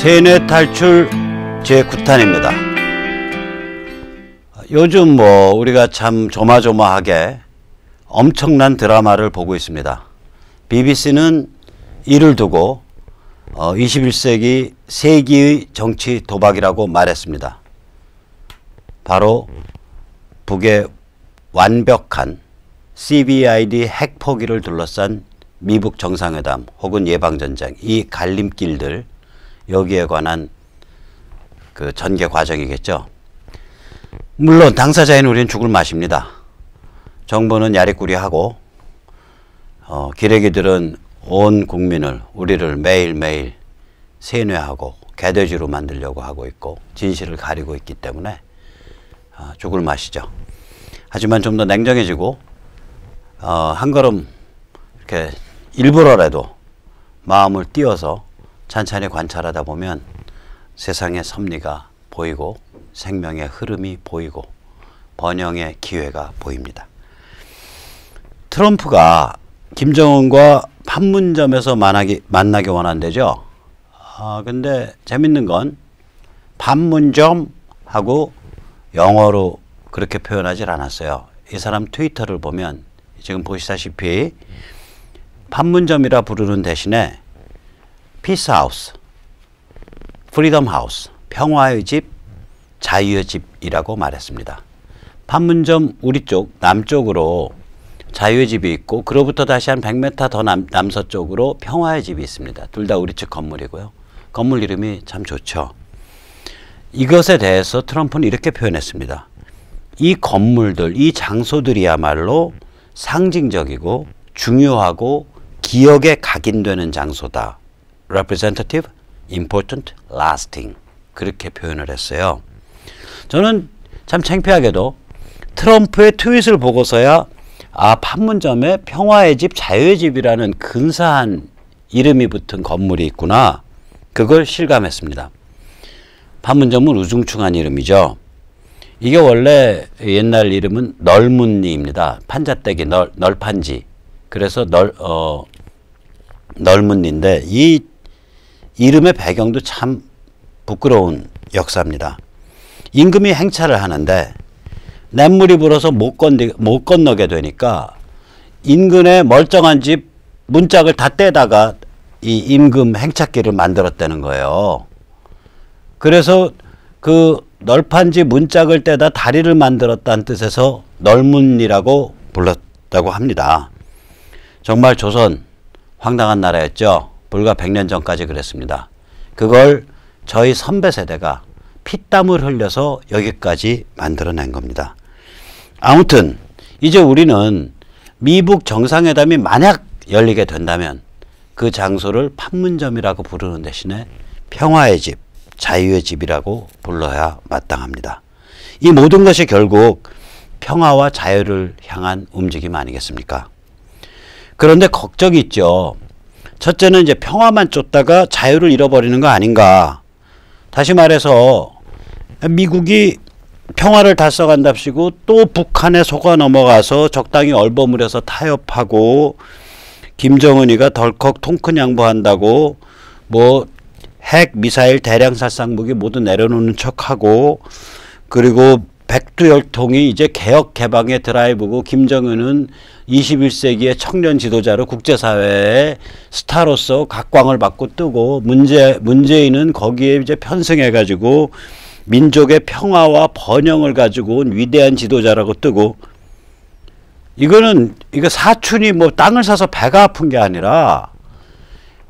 세뇌 탈출 제9탄입니다. 요즘 우리가 참 조마조마하게 엄청난 드라마를 보고 있습니다. BBC는 이를 두고 21세기 세기의 정치 도박이라고 말했습니다. 바로 북의 완벽한 CBID 핵 포기를 둘러싼 미북 정상회담 혹은 예방전쟁, 이 갈림길들, 여기에 관한 그 전개 과정이겠죠. 물론 당사자인 우리는 죽을 맛입니다. 정부는 야리꾸리하고 기레기들은 온 국민을, 우리를 매일매일 세뇌하고 개돼지로 만들려고 하고 있고 진실을 가리고 있기 때문에 죽을 맛이죠. 하지만 좀 더 냉정해지고 한 걸음 이렇게 일부러라도 마음을 띄워서 찬찬히 관찰하다 보면 세상의 섭리가 보이고 생명의 흐름이 보이고 번영의 기회가 보입니다. 트럼프가 김정은과 판문점에서 만나기 원한대죠. 근데 재밌는 건 판문점하고 영어로 그렇게 표현하지 않았어요. 이 사람 트위터를 보면 지금 보시다시피 판문점이라 부르는 대신에 피스 하우스, 프리덤 하우스, 평화의 집, 자유의 집이라고 말했습니다. 판문점 우리 쪽 남쪽으로 자유의 집이 있고 그로부터 다시 한 100m 더 남서쪽으로 평화의 집이 있습니다. 둘 다 우리 측 건물이고요. 건물 이름이 참 좋죠. 이것에 대해서 트럼프는 이렇게 표현했습니다. 이 건물들, 이 장소들이야말로 상징적이고 중요하고 기억에 각인되는 장소다. representative, important, lasting. 그렇게 표현을 했어요. 저는 참 창피하게도 트럼프의 트윗을 보고서야 판문점에 평화의 집, 자유의 집이라는 근사한 이름이 붙은 건물이 있구나. 그걸 실감했습니다. 판문점은 우중충한 이름이죠. 이게 원래 옛날 이름은 널문리입니다. 판자떼기 널판지. 그래서 널문리인데 이 이름의 배경도 참 부끄러운 역사입니다. 임금이 행차를 하는데 냇물이 불어서 못 건너게 되니까 인근의 멀쩡한 집 문짝을 다 떼다가 이 임금 행차길을 만들었다는 거예요. 그래서 그 널판지 문짝을 떼다 다리를 만들었다는 뜻에서 널문리라고 불렀다고 합니다. 정말 조선 황당한 나라였죠. 불과 100년 전까지 그랬습니다. 그걸 저희 선배 세대가 피땀을 흘려서 여기까지 만들어낸 겁니다. 아무튼 이제 우리는 미북 정상회담이 만약 열리게 된다면 그 장소를 판문점이라고 부르는 대신에 평화의 집, 자유의 집이라고 불러야 마땅합니다. 이 모든 것이 결국 평화와 자유를 향한 움직임 아니겠습니까? 그런데 걱정이 있죠. 첫째는 이제 평화만 쫓다가 자유를 잃어버리는 거 아닌가. 다시 말해서 미국이 평화를 달성한답시고 또 북한에 속아 넘어가서 적당히 얼버무려서 타협하고 김정은이가 덜컥 통큰 양보한다고 핵, 미사일, 대량 살상 무기 모두 내려놓는 척하고 그리고 백두혈통이 이제 개혁 개방의 드라이브고 김정은은 21세기의 청년 지도자로 국제사회의 스타로서 각광을 받고 뜨고 문재인은 거기에 이제 편승해가지고 민족의 평화와 번영을 가지고 온 위대한 지도자라고 뜨고 이거 사촌이 땅을 사서 배가 아픈 게 아니라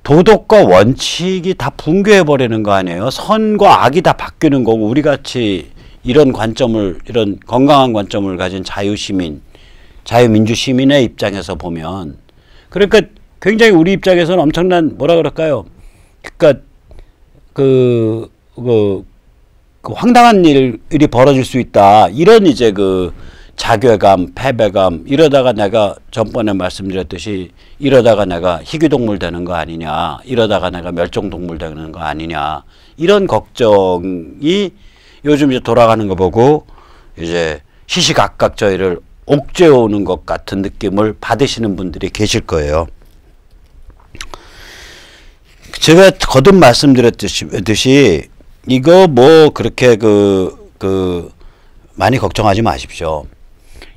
도덕과 원칙이 다 붕괴해버리는 거 아니에요. 선과 악이 다 바뀌는 거고 우리같이 이런 건강한 관점을 가진 자유민주 시민의 입장에서 보면 그러니까 굉장히 우리 입장에서는 엄청난 그러니까 황당한 일이 벌어질 수 있다. 이런 이제 자괴감, 패배감, 이러다가 내가 전번에 말씀드렸듯이 이러다가 내가 희귀동물 되는 거 아니냐, 이러다가 내가 멸종동물 되는 거 아니냐, 이런 걱정이 요즘 이제 돌아가는 거 보고 이제 시시각각 저희를 옥죄어오는 것 같은 느낌을 받으시는 분들이 계실 거예요. 제가 거듭 말씀드렸듯이 이거 뭐 그렇게 많이 걱정하지 마십시오.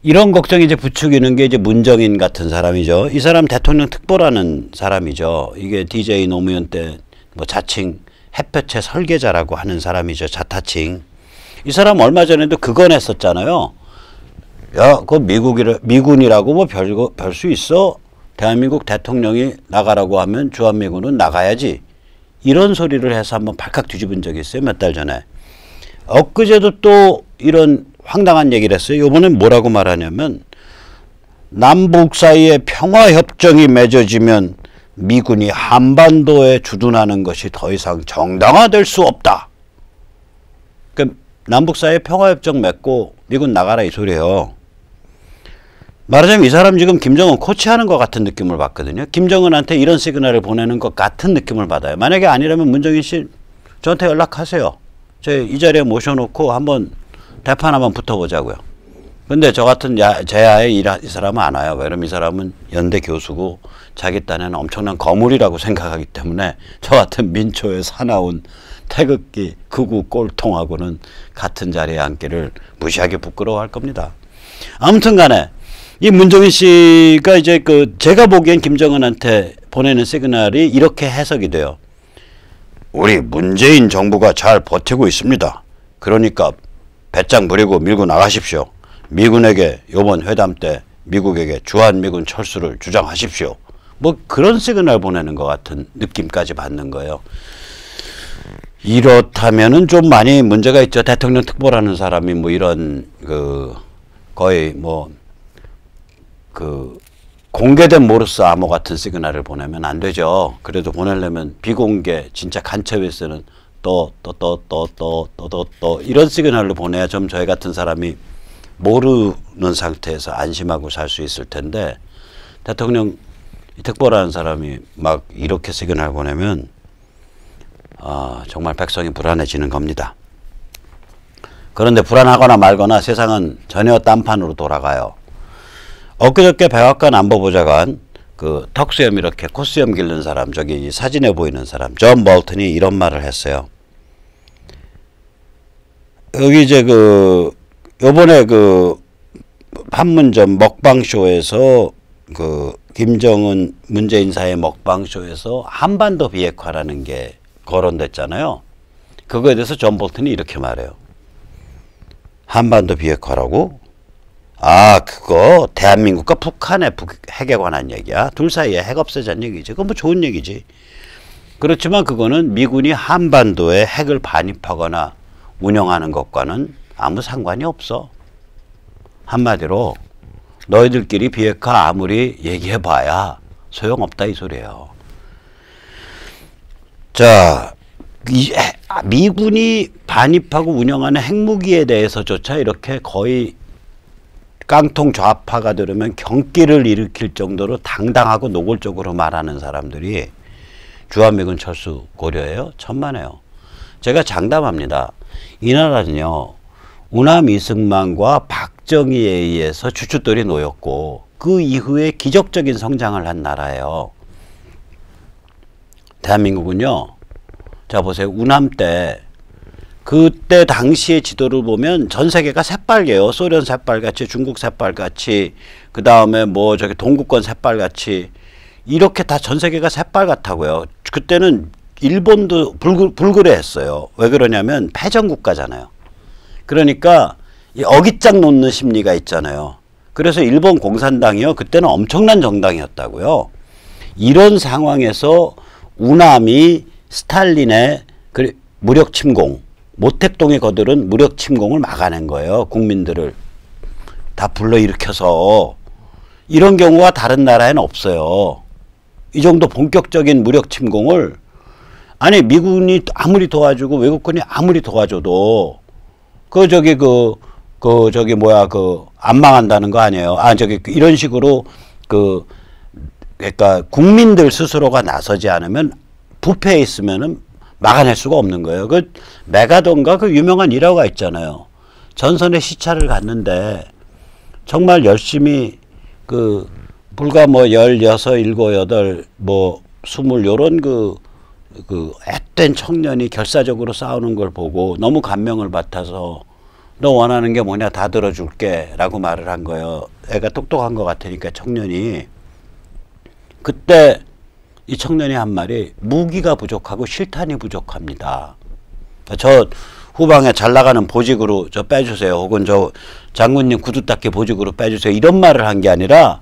이런 걱정이 이제 부추기는 게 이제 문정인 같은 사람이죠. 이 사람 대통령 특보라는 사람이죠. 이게 DJ 노무현 때 뭐 자칭 햇볕의 설계자라고 하는 사람이죠. 자타칭. 이 사람 얼마 전에도 그거 냈었잖아요. 야, 그 미군이라고 뭐 별 수 있어? 대한민국 대통령이 나가라고 하면 주한미군은 나가야지. 이런 소리를 해서 한번 발칵 뒤집은 적이 있어요. 몇 달 전에. 엊그제도 또 이런 황당한 얘기를 했어요. 이번엔 뭐라고 말하냐면 남북 사이에 평화협정이 맺어지면 미군이 한반도에 주둔하는 것이 더 이상 정당화될 수 없다. 그러니까 남북 사이에 평화협정 맺고 미군 나가라 이 소리예요. 말하자면 이 사람 지금 김정은 코치하는 것 같은 느낌을 받거든요. 김정은한테 이런 시그널을 보내는 것 같은 느낌을 받아요. 만약에 아니라면 문정인 씨 저한테 연락하세요. 저 이 자리에 모셔놓고 한번 대판 한번 붙어보자고요. 근데 저 같은 제야에 이 사람은 안 와요. 왜냐면 이 사람은 연대 교수고 자기 딴에는 엄청난 거물이라고 생각하기 때문에 저 같은 민초에 사나운 태극기 극우 꼴통하고는 같은 자리에 앉기를 무시하게 부끄러워할 겁니다. 아무튼 간에 이 문정인 씨가 이제 제가 보기엔 김정은한테 보내는 시그널이 이렇게 해석이 돼요. 우리 문재인 정부가 잘 버티고 있습니다. 그러니까 배짱 부리고 밀고 나가십시오. 미군에게 이번 회담 때 미국에게 주한미군 철수를 주장하십시오. 뭐 그런 시그널 보내는 것 같은 느낌까지 받는 거예요. 이렇다면은 좀 많이 문제가 있죠. 대통령 특보라는 사람이 뭐 이런 거의 뭐 공개된 모르스 암호 같은 시그널을 보내면 안 되죠. 그래도 보내려면 비공개 진짜 간첩에 쓰는 또 이런 시그널로 보내야 좀 저희 같은 사람이 모르는 상태에서 안심하고 살 수 있을 텐데 대통령 특보라는 사람이 막 이렇게 시그널 보내면 정말 백성이 불안해지는 겁니다. 그런데 불안하거나 말거나 세상은 전혀 딴판으로 돌아가요. 엊그저께 백악관 안보보좌관 턱수염 이렇게 콧수염 기른 사람 저기 사진에 보이는 사람 존 볼튼이 이런 말을 했어요. 여기 이제 요번에 판문점 먹방쇼에서 김정은 문재인 사이의 먹방쇼에서 한반도 비핵화라는 게 거론됐잖아요. 그거에 대해서 존 볼튼이 이렇게 말해요. 한반도 비핵화라고? 그거 대한민국과 북한의 핵에 관한 얘기야. 둘 사이에 핵 없애자는 얘기지. 그건 뭐 좋은 얘기지. 그렇지만 그거는 미군이 한반도에 핵을 반입하거나 운영하는 것과는 아무 상관이 없어. 한마디로 너희들끼리 비핵화 아무리 얘기해봐야 소용없다 이 소리예요. 자, 미군이 반입하고 운영하는 핵무기에 대해서조차 이렇게 거의 깡통 좌파가 들으면 경기를 일으킬 정도로 당당하고 노골적으로 말하는 사람들이 주한미군 철수 고려해요? 천만에요. 제가 장담합니다. 이 나라는요. 우남 이승만과 박정희에 의해서 주춧돌이 놓였고 그 이후에 기적적인 성장을 한 나라예요. 대한민국은요. 자 보세요. 우남 때 그때 당시의 지도를 보면 전 세계가 새빨개요. 소련 새빨같이 중국 새빨같이 그 다음에 뭐 저기 동구권 새빨같이 이렇게 다 전 세계가 새빨갛다고요. 그때는 일본도 불그레했어요. 왜 그러냐면 패전국가잖아요. 그러니까 이 어깃장 놓는 심리가 있잖아요. 그래서 일본 공산당이요. 그때는 엄청난 정당이었다고요. 이런 상황에서 우남이 스탈린의 무력 침공, 모택동의 거들은 무력 침공을 막아낸 거예요. 국민들을 다 불러일으켜서. 이런 경우가 다른 나라에는 없어요. 이 정도 본격적인 무력 침공을 아니 미군이 아무리 도와주고 외국군이 아무리 도와줘도 안 망한다는 거 아니에요. 이런 식으로 그러니까 국민들 스스로가 나서지 않으면 부패해 있으면은 막아낼 수가 없는 거예요. 메가돈가 유명한 일화가 있잖아요. 전선에 시차를 갔는데 정말 열심히 불과 16, 17, 20 요런 그 앳된 청년이 결사적으로 싸우는 걸 보고 너무 감명을 받아서 너 원하는 게 뭐냐 다 들어줄게 라고 말을 한 거예요. 애가 똑똑한 것 같으니까 청년이. 그때 이 청년이 한 말이 무기가 부족하고 실탄이 부족합니다. 저 후방에 잘 나가는 보직으로 저 빼주세요. 혹은 저 장군님 구두 닦기 보직으로 빼주세요. 이런 말을 한 게 아니라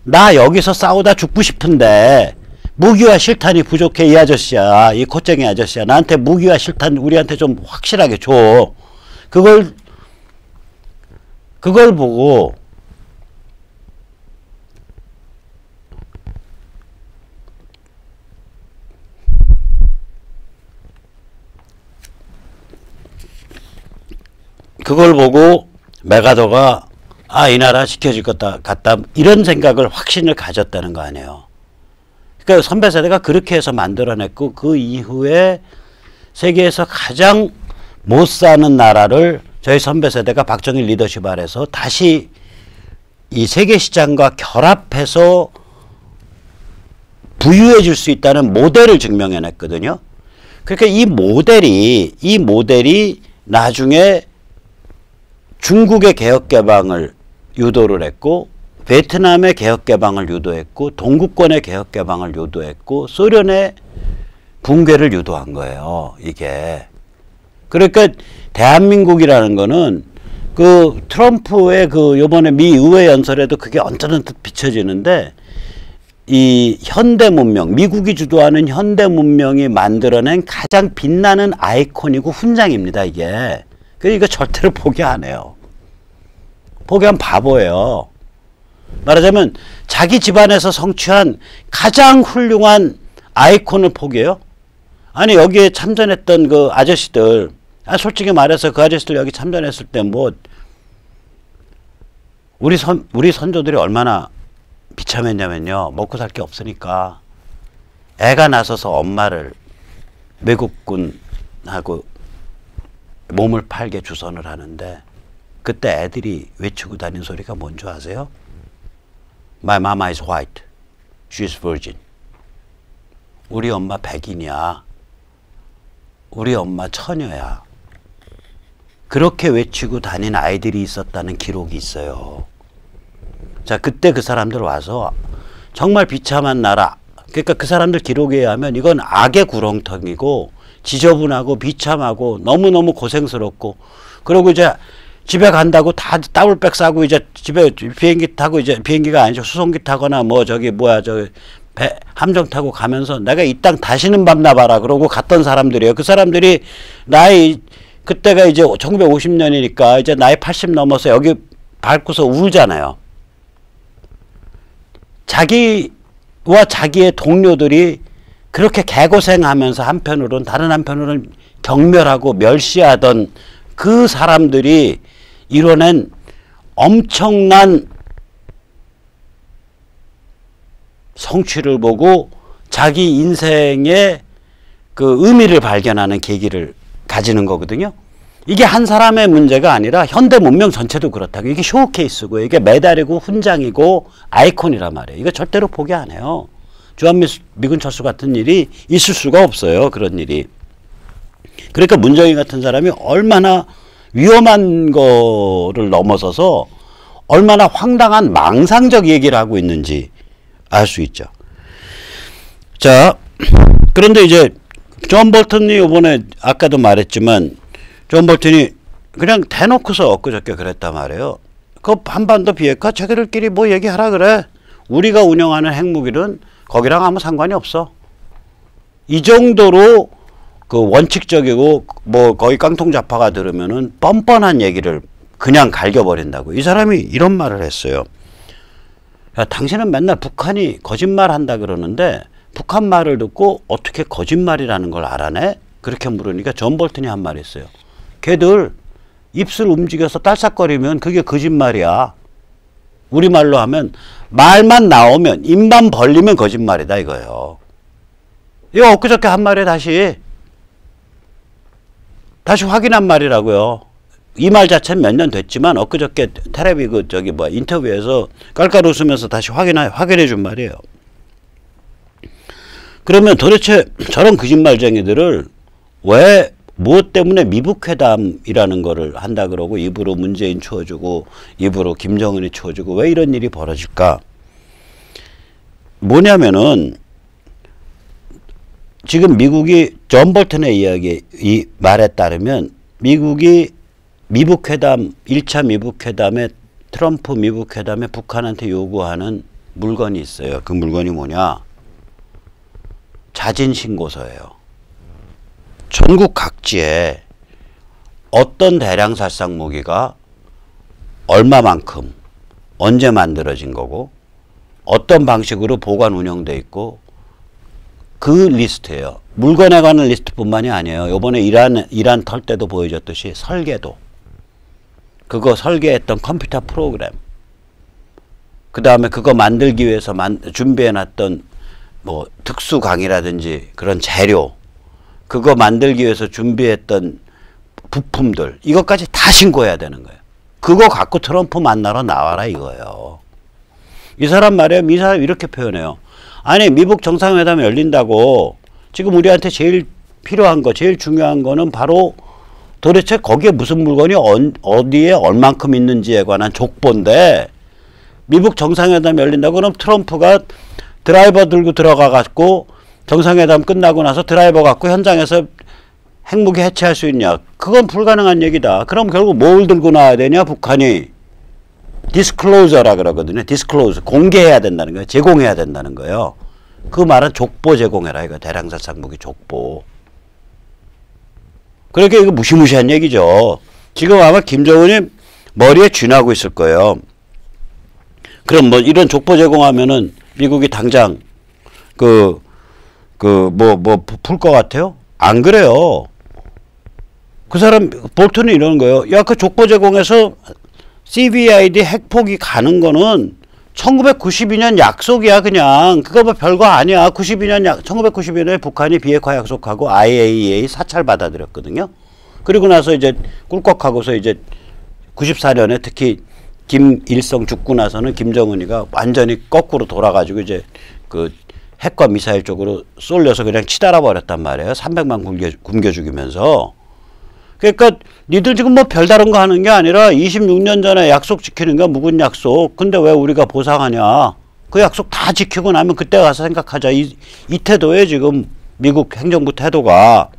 나 여기서 싸우다 죽고 싶은데 무기와 실탄이 부족해 이 아저씨야. 이 코쟁이 아저씨야. 나한테 무기와 실탄 우리한테 좀 확실하게 줘. 그걸 보고 메가더가 이 나라 지켜질 것 같다 이런 생각을 확신을 가졌다는 거 아니에요. 그러니까 선배 세대가 그렇게 해서 만들어냈고 그 이후에 세계에서 가장 못 사는 나라를 저희 선배 세대가 박정희 리더십 아래서 다시 이 세계 시장과 결합해서 부유해 줄 수 있다는 모델을 증명해냈거든요. 그러니까 이 모델이 나중에 중국의 개혁개방을 유도를 했고 베트남의 개혁개방을 유도했고 동구권의 개혁개방을 유도했고 소련의 붕괴를 유도한 거예요. 이게. 그러니까 대한민국이라는 거는 그 트럼프의 그 요번에 미 의회 연설에도 그게 언뜻언뜻 비춰지는데 이 현대 문명, 미국이 주도하는 현대 문명이 만들어낸 가장 빛나는 아이콘이고 훈장입니다. 이게. 이거 절대로 포기 안 해요. 포기하면 바보예요. 말하자면 자기 집안에서 성취한 가장 훌륭한 아이콘을 포기해요? 아니 여기에 참전했던 그 아저씨들 솔직히 말해서 그 아저씨들 여기 참전했을 때 뭐 우리 선조들이 얼마나 비참했냐면요. 먹고 살 게 없으니까 애가 나서서 엄마를 외국군하고 몸을 팔게 주선을 하는데 그때 애들이 외치고 다닌 소리가 뭔지 아세요? My mama is white. She is virgin. 우리 엄마 백인이야. 우리 엄마 처녀야. 그렇게 외치고 다닌 아이들이 있었다는 기록이 있어요. 자, 그때 그 사람들 와서 정말 비참한 나라. 그러니까 그 사람들 기록에 의하면 이건 악의 구렁텅이고 지저분하고 비참하고 너무너무 고생스럽고 그리고 이제 집에 간다고 다 따블백 싸고 이제 집에 비행기 타고 이제 비행기가 아니죠. 수송기 타거나 뭐 저기 뭐야 배 함정 타고 가면서 내가 이 땅 다시는 밟나봐라 그러고 갔던 사람들이에요. 그 사람들이 나이 그때가 이제 1950년이니까 이제 나이 80 넘어서 여기 밟고서 울잖아요. 자기와 자기의 동료들이 그렇게 개고생하면서 한편으로는 다른 한편으로는 경멸하고 멸시하던 그 사람들이 이뤄낸 엄청난 성취를 보고 자기 인생의 그 의미를 발견하는 계기를 가지는 거거든요. 이게 한 사람의 문제가 아니라 현대 문명 전체도 그렇다고. 이게 쇼케이스고 이게 메달이고 훈장이고 아이콘이란 말이에요. 이거 절대로 포기 안 해요. 주한미군 철수 같은 일이 있을 수가 없어요. 그런 일이. 그러니까 문정인 같은 사람이 얼마나 위험한 거를 넘어서서 얼마나 황당한 망상적 얘기를 하고 있는지 알 수 있죠. 자, 그런데 이제 존 볼턴이 이번에 아까도 말했지만 존 볼턴이 그냥 대놓고서 엊그저께 그랬단 말이에요. 그 한반도 비핵화 자기들끼리 뭐 얘기하라 그래. 우리가 운영하는 핵무기는 거기랑 아무 상관이 없어. 이 정도로 그 원칙적이고 뭐 거의 깡통잡화가 들으면은 뻔뻔한 얘기를 그냥 갈겨버린다고. 이 사람이 이런 말을 했어요. 야, 당신은 맨날 북한이 거짓말한다 그러는데 북한 말을 듣고 어떻게 거짓말이라는 걸 알아내? 그렇게 물으니까 존 볼턴이 한 말이 있어요. 걔들 입술 움직여서 딸싹거리면 그게 거짓말이야. 우리말로 하면 말만 나오면 입만 벌리면 거짓말이다 이거예요. 이거 엊그저께 한 말에 다시 확인한 말이라고요. 이 말 자체는 몇 년 됐지만 엊그저께 텔레비 그 저기 뭐 인터뷰에서 깔깔 웃으면서 다시 확인해 준 말이에요. 그러면 도대체 저런 거짓말쟁이들을 왜 무엇 때문에 미북회담이라는 거를 한다 그러고 입으로 문재인 쳐주고 입으로 김정은이 쳐주고 왜 이런 일이 벌어질까? 뭐냐면은 지금 미국이 존 볼턴의 이야기 이 말에 따르면 미국이 미북회담 1차 미북회담에 트럼프 미북회담에 북한한테 요구하는 물건이 있어요. 그 물건이 뭐냐? 자진신고서예요. 전국 각지에 어떤 대량 살상 무기가 얼마만큼 언제 만들어진 거고 어떤 방식으로 보관 운영돼 있고 그 리스트예요. 물건에 관한 리스트뿐만이 아니에요. 이번에 이란 털 때도 보여줬듯이 설계도 그거 설계했던 컴퓨터 프로그램 그 다음에 그거 만들기 위해서 준비해놨던 뭐 특수 강의라든지 그런 재료 그거 만들기 위해서 준비했던 부품들 이것까지 다 신고해야 되는 거예요. 그거 갖고 트럼프 만나러 나와라 이거예요. 이 사람 말이에요. 이 사람 이렇게 표현해요. 아니 미북 정상회담이 열린다고 지금 우리한테 제일 필요한 거 제일 중요한 거는 바로 도대체 거기에 무슨 물건이 어디에 얼만큼 있는지에 관한 족보인데 미북 정상회담이 열린다고 그럼 트럼프가 드라이버 들고 들어가 갖고 정상회담 끝나고 나서 드라이버 갖고 현장에서 핵무기 해체할 수 있냐? 그건 불가능한 얘기다. 그럼 결국 뭘 들고 나와야 되냐? 북한이 디스클로저라 그러거든요. 디스클로저 공개해야 된다는 거예요. 제공해야 된다는 거예요. 그 말은 족보 제공해라 이거 대량살상 무기 족보. 그러니까 이거 무시무시한 얘기죠. 지금 아마 김정은이 머리에 쥐나고 있을 거예요. 그럼 뭐 이런 족보 제공하면은 미국이 당장 풀 것 같아요? 안 그래요. 그 사람 볼턴이 이러는 거예요. 야, 그 족보 제공해서 CVID 핵폭이 가는 거는 1992년 약속이야 그냥. 그거 뭐 별거 아니야. 1992년에 북한이 비핵화 약속하고 IAEA 사찰 받아들였거든요. 그리고 나서 이제 꿀꺽하고서 이제 94년에 특히 김일성 죽고 나서는 김정은이가 완전히 거꾸로 돌아가지고 이제 그 핵과 미사일 쪽으로 쏠려서 그냥 치달아 버렸단 말이에요. 300만 굶겨 죽이면서. 그러니까 니들 지금 뭐 별다른 거 하는 게 아니라 26년 전에 약속 지키는 게 묵은 약속. 근데 왜 우리가 보상하냐. 그 약속 다 지키고 나면 그때 가서 생각하자. 이 태도에 지금 미국 행정부 태도가.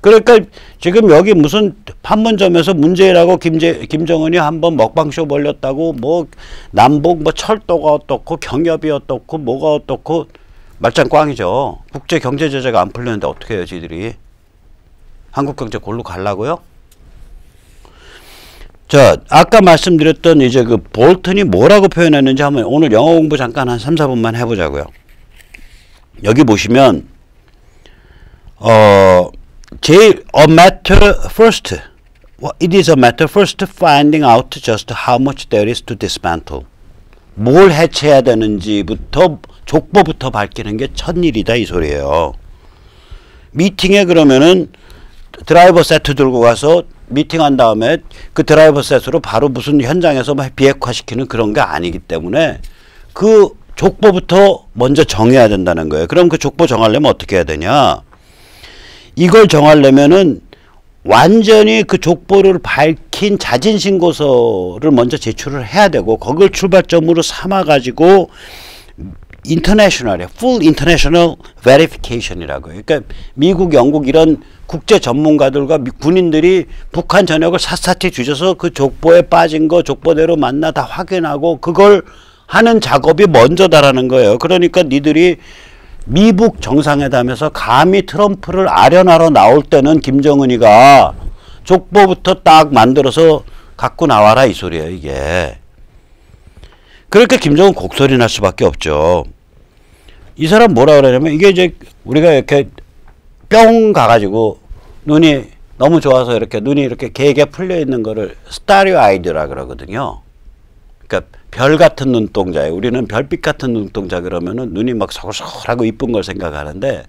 그러니까 지금 여기 무슨 판문점에서 문재인하고 김정은이 한번 먹방쇼 벌렸다고 뭐 남북 뭐 철도가 어떻고 경협이 어떻고 뭐가 어떻고 말짱 꽝이죠. 국제 경제 제재가 안 풀렸는데 어떻게 해요, 지들이? 한국 경제 골로 가려고요? 자, 아까 말씀드렸던 이제 그 볼턴이 뭐라고 표현했는지 한번 오늘 영어 공부 잠깐 한 3, 4분만 해보자고요. 여기 보시면 a matter first. It is a matter first finding out just how much there is to dismantle. 뭘 해체해야 되는지부터 족보부터 밝히는 게 첫일이다 이 소리예요. 미팅에 그러면은 드라이버 세트 들고 가서 미팅한 다음에 그 드라이버 세트로 바로 무슨 현장에서 비핵화시키는 그런 게 아니기 때문에 그 족보부터 먼저 정해야 된다는 거예요. 그럼 그 족보 정하려면 어떻게 해야 되냐? 이걸 정하려면은 완전히 그 족보를 밝힌 자진신고서를 먼저 제출을 해야 되고 그걸 출발점으로 삼아가지고 full international verification이라고 해요. 그러니까 미국, 영국 이런 국제 전문가들과 군인들이 북한 전역을 샅샅이 뒤져서 그 족보에 빠진 거 족보대로 맞나 다 확인하고 그걸 하는 작업이 먼저다라는 거예요. 그러니까 니들이 미북 정상회담에서 감히 트럼프를 아련하러 나올 때는 김정은이가 족보부터 딱 만들어서 갖고 나와라 이 소리예요, 이게. 그러니까 김정은 곡소리 날 수밖에 없죠. 이 사람 뭐라 그러냐면 이게 이제 우리가 이렇게 뿅 가가지고 눈이 너무 좋아서 이렇게 눈이 이렇게 개게 풀려 있는 거를 스타리오 아이드라 그러거든요. 그러니까 별 같은 눈동자예요. 우리는 별빛 같은 눈동자 그러면은 눈이 막 서글서글하고 이쁜 걸 생각하는데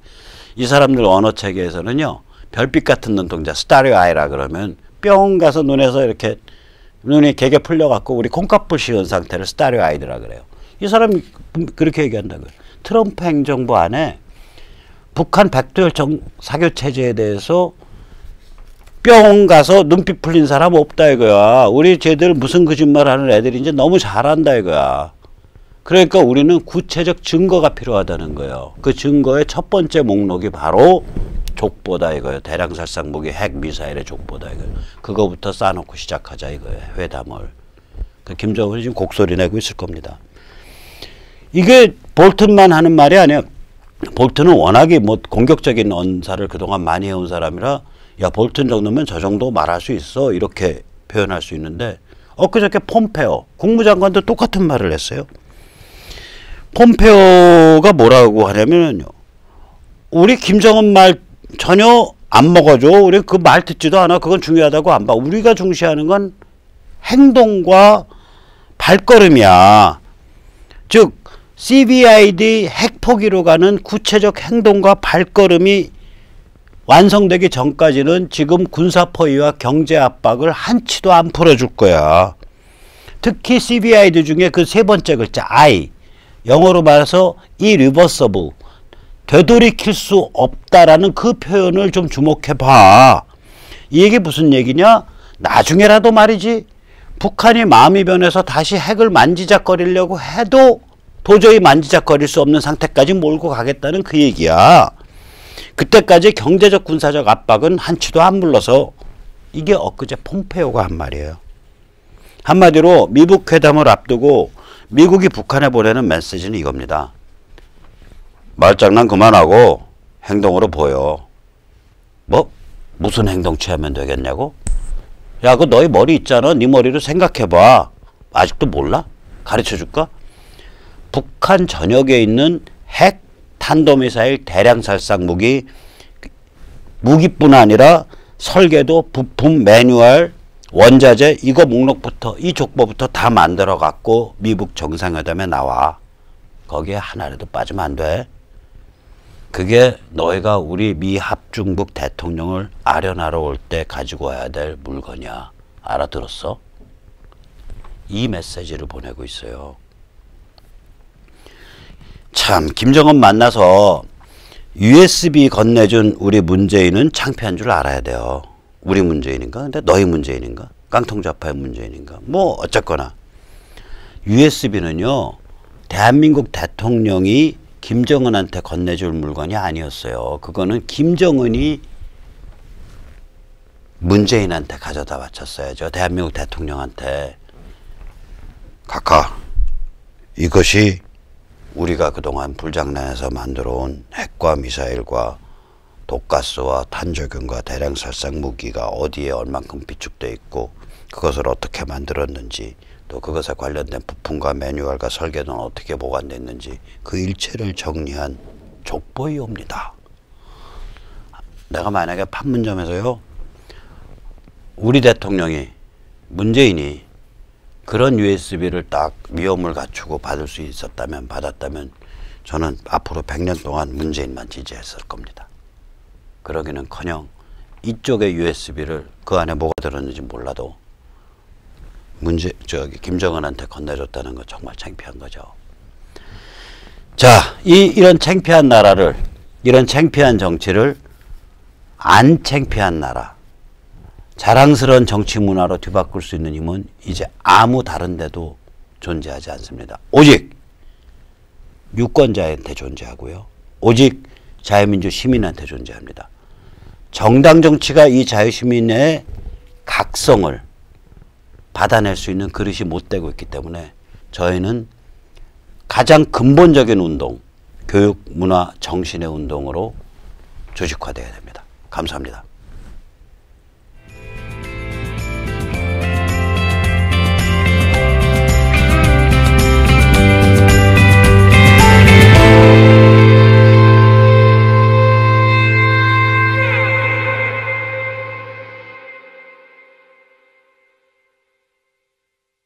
이 사람들 언어 체계에서는요. 별빛 같은 눈동자 스타리오 아이라 그러면 뿅 가서 눈에서 이렇게 눈이 개게 풀려 갖고 우리 콩깍불 씌운 상태를 스타리오 아이드라 그래요. 이 사람이 그렇게 얘기한다고요. 트럼프 행정부 안에 북한 백두혈 사교 체제에 대해서 뿅 가서 눈빛 풀린 사람 없다 이거야. 우리 쟤들 무슨 거짓말 하는 애들이 이제 너무 잘한다 이거야. 그러니까 우리는 구체적 증거가 필요하다는 거예요. 그 증거의 첫 번째 목록이 바로 족보다 이거예요. 대량살상 무기 핵미사일의 족보다 이거예요. 그거부터 쌓아놓고 시작하자 이거예요. 회담을. 그 김정은이 지금 곡소리 내고 있을 겁니다. 이게 볼튼만 하는 말이 아니에요. 볼튼은 워낙에 뭐 공격적인 언사를 그동안 많이 해온 사람이라 야 볼튼 정도면 저 정도 말할 수 있어 이렇게 표현할 수 있는데 엊그저께 폼페오 국무장관도 똑같은 말을 했어요. 폼페오가 뭐라고 하냐면요. 우리 김정은 말 전혀 안 먹어줘. 우리 그 말 듣지도 않아. 그건 중요하다고 안 봐. 우리가 중시하는 건 행동과 발걸음이야. 즉 CVID 핵포기로 가는 구체적 행동과 발걸음이 완성되기 전까지는 지금 군사포위와 경제 압박을 한치도 안 풀어줄 거야. 특히 CVID 중에 그 세 번째 글자 I, 영어로 말해서 irreversible, 되돌이킬 수 없다라는 그 표현을 좀 주목해봐. 이 얘기 무슨 얘기냐? 나중에라도 말이지 북한이 마음이 변해서 다시 핵을 만지작거리려고 해도 도저히 만지작거릴 수 없는 상태까지 몰고 가겠다는 그 얘기야. 그때까지 경제적 군사적 압박은 한치도 안 물러서 이게 엊그제 폼페오가 한 말이에요. 한마디로 미북 회담을 앞두고 미국이 북한에 보내는 메시지는 이겁니다. 말장난 그만하고 행동으로 보여. 뭐? 무슨 행동 취하면 되겠냐고? 야, 그 너희 머리 있잖아. 네 머리로 생각해봐. 아직도 몰라? 가르쳐줄까? 북한 전역에 있는 핵, 탄도미사일, 대량살상 무기뿐 아니라 설계도, 부품, 매뉴얼, 원자재 이거 목록부터 이 족보부터 다 만들어 갖고 미북 정상회담에 나와. 거기에 하나라도 빠지면 안 돼. 그게 너희가 우리 미 합중국 대통령을 아련하러 올 때 가지고 와야 될 물건이야. 알아들었어? 이 메시지를 보내고 있어요. 참 김정은 만나서 USB 건네준 우리 문재인은 창피한 줄 알아야 돼요. 우리 문재인인가? 근데 너희 문재인인가? 깡통좌파의 문재인인가? 뭐 어쨌거나 USB는요. 대한민국 대통령이 김정은한테 건네줄 물건이 아니었어요. 그거는 김정은이 문재인한테 가져다 바쳤어야죠. 대한민국 대통령한테. 카카, 이것이 우리가 그동안 불장난해서 만들어온 핵과 미사일과 독가스와 탄저균과 대량살상 무기가 어디에 얼만큼 비축되어 있고 그것을 어떻게 만들었는지 또 그것에 관련된 부품과 매뉴얼과 설계도는 어떻게 보관되어 있는지 그 일체를 정리한 족보이옵니다. 내가 만약에 판문점에서요 우리 대통령이 문재인이 그런 USB를 딱 위험을 갖추고 받을 수 있었다면 받았다면 저는 앞으로 100년 동안 문재인만 지지했을 겁니다. 그러기는커녕 이쪽의 USB를 그 안에 뭐가 들었는지 몰라도 김정은한테 건네줬다는 거 정말 창피한 거죠. 자, 이런 창피한 나라를, 이런 창피한 정치를 안 창피한 나라, 자랑스러운 정치 문화로 뒤바꿀 수 있는 힘은 이제 아무 다른 데도 존재하지 않습니다. 오직 유권자한테 존재하고요. 오직 자유민주 시민한테 존재합니다. 정당 정치가 이 자유시민의 각성을 받아낼 수 있는 그릇이 못 되고 있기 때문에 저희는 가장 근본적인 운동, 교육, 문화, 정신의 운동으로 조직화되어야 됩니다. 감사합니다.